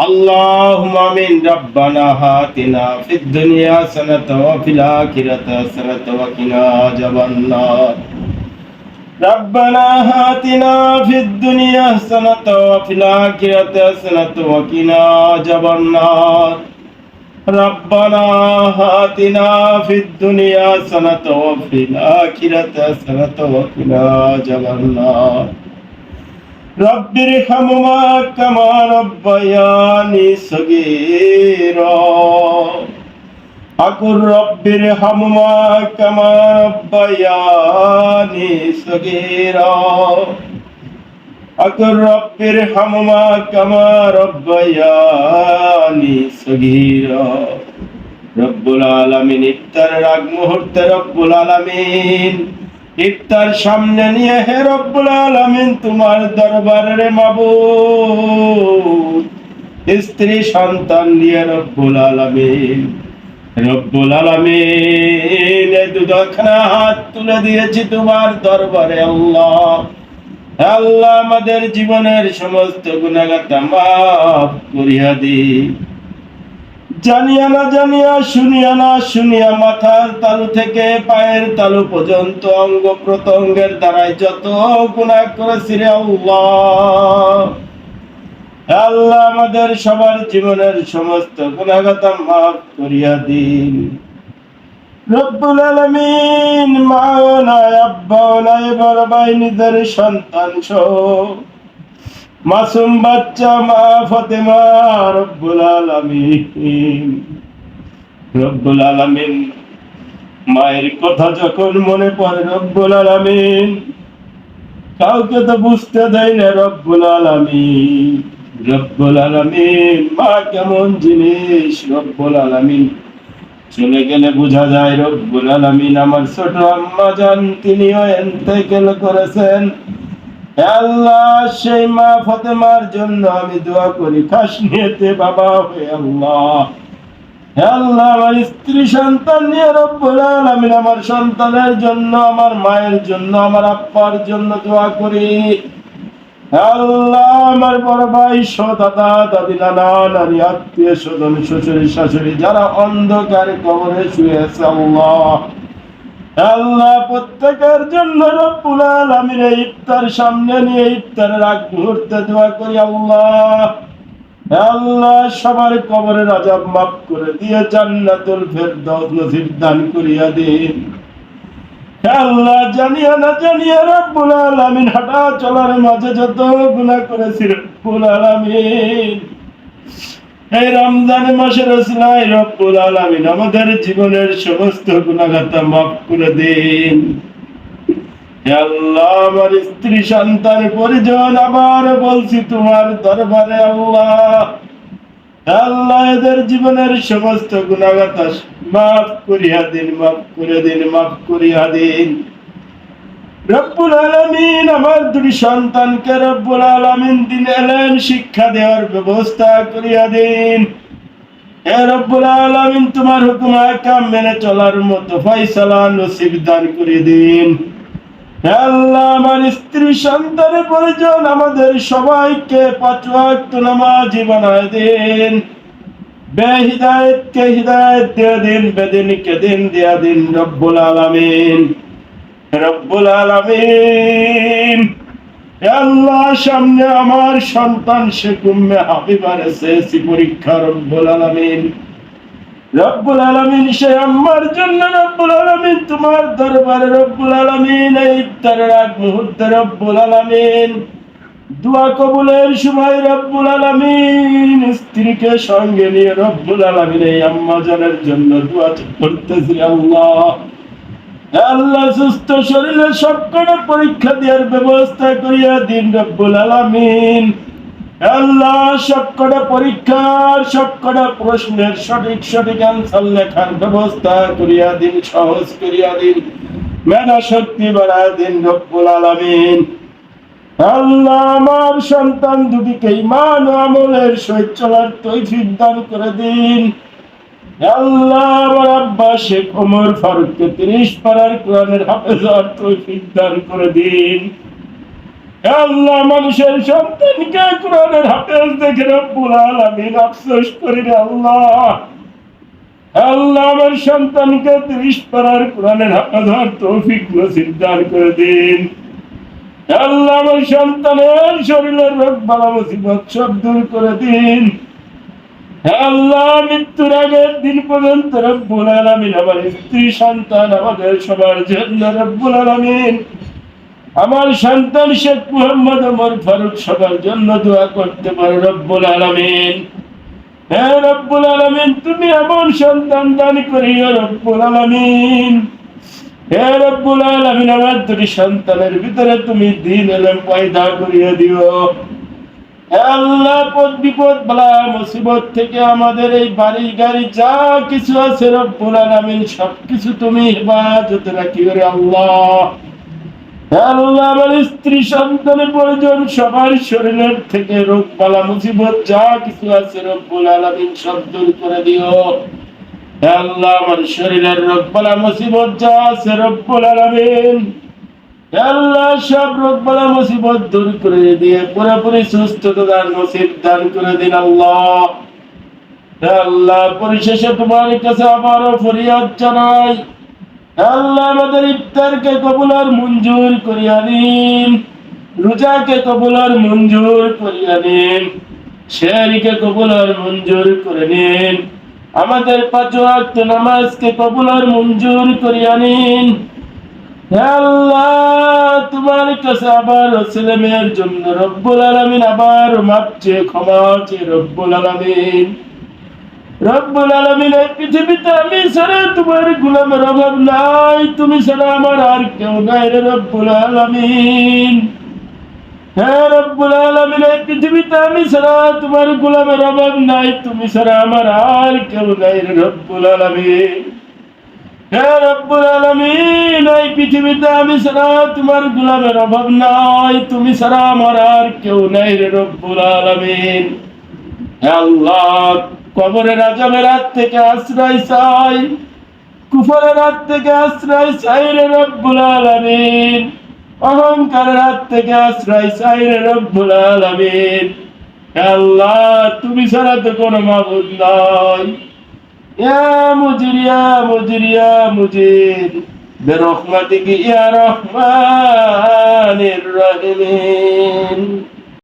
اللهم آمين. ربنا آتنا في الدنيا حسنة وفي الآخرة حسنة وقنا عذاب النار. ربنا آتنا في الدنيا حسنة وفي الآخرة حسنة وقنا عذاب النار. ربنا آتنا في الدنيا حسنة وفي الآخرة حسنة وقنا عذاب النار. رب ارحمهما كما ربياني صغيرا. أقول رب ارحمهما كما ربياني صغيرا. أقول رب ارحمهما كما ربياني صغيرا. রব্বুল আলামিন ইফতারের আগ মুহূর্তে রব্বুল আলামিন ইফতার সামনে নিয়ে হে রব্বুল আলামিন তোমার দরবারে মাবুদ স্ত্রী সন্তান নিয়ে রব্বুল আলামিন এই দুখানা হাত তুলে দিয়েছি তোমার দরবারে। আল্লাহ আল্লাহ আমাদের জীবনের সমস্ত গুনাহগাতা মাফ করিয়া দি। জানিয়া না জানিয়া, শুনিয়া না শুনিয়া, মাথার তালু থেকে পায়ের তালু পর্যন্ত অঙ্গ প্রত্যঙ্গের দ্বারাই যত গুনাহ করেছি রে আল্লাহ, আল্লাহ আমাদের সবার জীবনের সমস্ত গুনাহগাতা মাফ করিয়া দিন। রব্বুল আলামিন মা নাই, আব্বা নাই, বড় ভাই নিজের সন্তান সহ মাসুম বাচ্চা মা ফাতেমা রব্বুল আলামিন মায়ের কথা যখন মনে পড়ে রব্বুল আলামিন কাউকে তো বুঝতে দেয় না রব্বুল আলামিন মা কেমন জিনিস রব্বুল আলামিন চলে গেলে বোঝা যায় রব্বুল আলামিন আমার ছোট আম্মা জান তিনিও ইন্তেকাল করেছেন। আল্লাহ সেই মা ফাতেমার জন্য আমি দোয়া করি খাস নিয়েতে বাবা হয়ে। আল্লাহ আমার স্ত্রী সন্তান নিয়ে রব্বুল আলামিন আমার সন্তানের জন্য, আমার মায়ের জন্য, আমার আব্বার জন্য দোয়া করি। আল্লাহ আমার বড় ভাই দাদা দাদি নানা নানি আত্মীয় স্বজন শ্বশুর শাশুড়ি যারা অন্ধকারে কবরে শুয়ে আছে আল্লাহ প্রত্যেকের জন্য রব্বুল আলামিন এই ইফতার সামনে নিয়ে ইফতারের আগ মুহূর্তে দোয়া করি। আল্লাহ সবার কবরের আযাব মাফ করে দিয়ে জান্নাতুল ফেরদাউস নসিব দান করিয়া দিন। আল্লাহ জানিয়া না জানিয়া রব্বুল আলামিন হাঁটা চলার মাঝে যত গুনাহ করেছি রব্বুল আলামিন এই রমজান মাসের ওসিলায় রব্বুল আলামিন আমাদের জীবনের সমস্ত গুনাহগাতা মাফ করে দিন। হে আল্লাহ আমার স্ত্রী সন্তান পরিজন আবার বলছি তোমার দরবারে আল্লাহ এদের জীবনের সমস্ত গুনাহগাতা মাফ করিয়া দিন, মাফ করিয়া দিন। রব্বুল আলামিন আমার দুই সন্তানকে রব্বুল আলামিন দিন এলেন শিক্ষা দেওয়ার ব্যবস্থা করিয়া দিন। হে রব্বুল আলামিন তোমার হুকুম আহকাম মেনে চলার মতো ফয়সালা নসিব দান করে দিন। হে আল্লাহ আমার স্ত্রী সন্তানের পরিজন আমাদের সবাইকে 5 ওয়াক্ত নামাজি বানায় দিন। বেহিদায়েতকে হিদায়েত দিয়ে দিন, বেদিনকে দিন দিয়া দিন রব্বুল আলামিন। আল্লাহ সামনে আমার সন্তান শেকুম্মে হাবিবার এসএসসি পরীক্ষা রব্বুল আলামিন সে আম্মার জন্য রব্বুল আলামিন তোমার দরবারে রব্বুল আলামিন এই ইফতারের আগ মুহূর্তে রব্বুল আলামিন দোয়া কবুলের সময় রব্বুল আলামিন স্ত্রীকে সঙ্গে নিয়ে রব্বুল আলামিন এই আম্মা জানের জন্য দোয়া করতেছি। আল্লাহ সুস্থ শরীরে সবকটা পরীক্ষা দেওয়ার ব্যবস্থা করিয়া দিন রব্বুল আলামিন। আল্লাহ সবকটা পরীক্ষার সবকটা প্রশ্নের সঠিক আনসার লেখার ব্যবস্থা করিয়া দিন, সহজ করিয়া দিন, মেধা শক্তি বাড়ায় দিন রব্বুল আলামিন। আল্লাহ আমার সন্তান দুটিকে ঈমান ও আমলের সহিত চলার তৌফিক দান করে দিন। আল্লাহ আমার আব্বা শেখ ওমর ফারুককে 30 পারার কোরআনের হাফেজ হওয়ার তৌফিক দান করে দিন। হে আল্লাহ, মানুষের সন্তানকে কোরআনের হাফেজ দেখে রব্বুল আলামিন আফসোস করি রে আল্লাহ। হে আল্লাহ, আমার সন্তানকে 30 পারার কোরআনের হাফেজ হওয়ার তৌফিক নসিব দান করে দিন। হে আল্লাহ, আমার সন্তানের শরীরের রোগ বালা মুসিবত সব দূর করে দিন। হে আল্লাহ, মৃত্যুর আগের দিন পর্যন্ত রব্বুল আলামিন আমার স্ত্রী সন্তান আমাদের সবার জন্য রব্বুল আলামিন আমার সন্তান শেখ মুহাম্মদ ওমর ফারুক সবার জন্য দোয়া করতে পারে রব্বুল আলামিন। হে রব্বুল আলামিন, তুমি এমন সন্তান দান করিও রব্বুল আলামিন। হে রব্বুল আলামিন, আমার দুটি সন্তানের ভিতরে তুমি দ্বীন ইলম পয়দা করিয়ে দিও। হে আল্লাহ, বিপদ বালা মুসিবত থেকে আমাদের এই বাড়ি গাড়ি যা কিছু আছে রব্বুল আলামিন সবকিছু তুমি হেফাজতে রাখিও রে আল্লাহ। হে আল্লাহ, আমার স্ত্রী সন্তানের প্রয়োজন সবার শরীরের থেকে রোগ বালা মুসিবত যা কিছু আছে রব্বুল আলামিন সব দূর করে দিও। হে আল্লাহ, আমার শরীরের রোগ বালা মুসিবত যা আছে রব্বুল আলামিন হে আল্লাহ সব রোগ বালা মুসিবত দূর করে দিয়ে পুরোপুরি সুস্থতা দান নসিব দান করে দিন আল্লাহ। হে আল্লাহ, পরিশেষে তোমার কাছে আবারও ফরিয়াদ জানাই, হে আল্লাহ, আমাদের ইফতারকে কবুল আর মঞ্জুর করিয়া নিন, রোজাকে কবুল আর মঞ্জুর করিয়া নিন, সেহরিকে কবুল আর মঞ্জুর করে নিন, আমাদের 5 ওয়াক্ত নামাজকে কবুল আর মঞ্জুর করিয়া নিন। হে আল্লাহ, তোমার কাছে আবার ছেলে মেয়ের জন্য রব্বুল আলামিন আবার মাপ চেয়ে ক্ষমা চেয়ে রব্বুল আলামিন রব্বুল আলামিন এই পৃথিবীতে আমি ছাড়া তোমার গোলামের অভাব নাই, তুমি ছাড়া আমার আর কেউ নাই রে রব্বুল আলামিন। হে রব্বুল আলামিন, এই পৃথিবীতে আমি ছাড়া তোমার গোলামের অভাব নাই, তুমি ছাড়া আমার আর কেউ নাই রে রব্বুল আলামিন। হে রব্বুল আলামিন, এই পৃথিবীতে আমি ছাড়া তোমার গোলামের অভাব নাই, তুমি ছাড়া আমার আর কেউ নাই রে রব্বুল আলামিন। হে আল্লাহ, কবরের আযাবের হাত থেকে আশ্রয় চাই, কুফরের হাত থেকে আশ্রয় চাই রে রব্বুল আলামিন, অহংকারের হাত থেকে আশ্রয় চাই রে রব্বুল আলামিন। হে আল্লাহ, তুমি ছাড়া তো কোনো মাবুদ নাই। ইয়া মুজির, ইয়া মুজির, ইয়া মুজির, বিরহমাতিকা ইয়া রহমানির রহিম।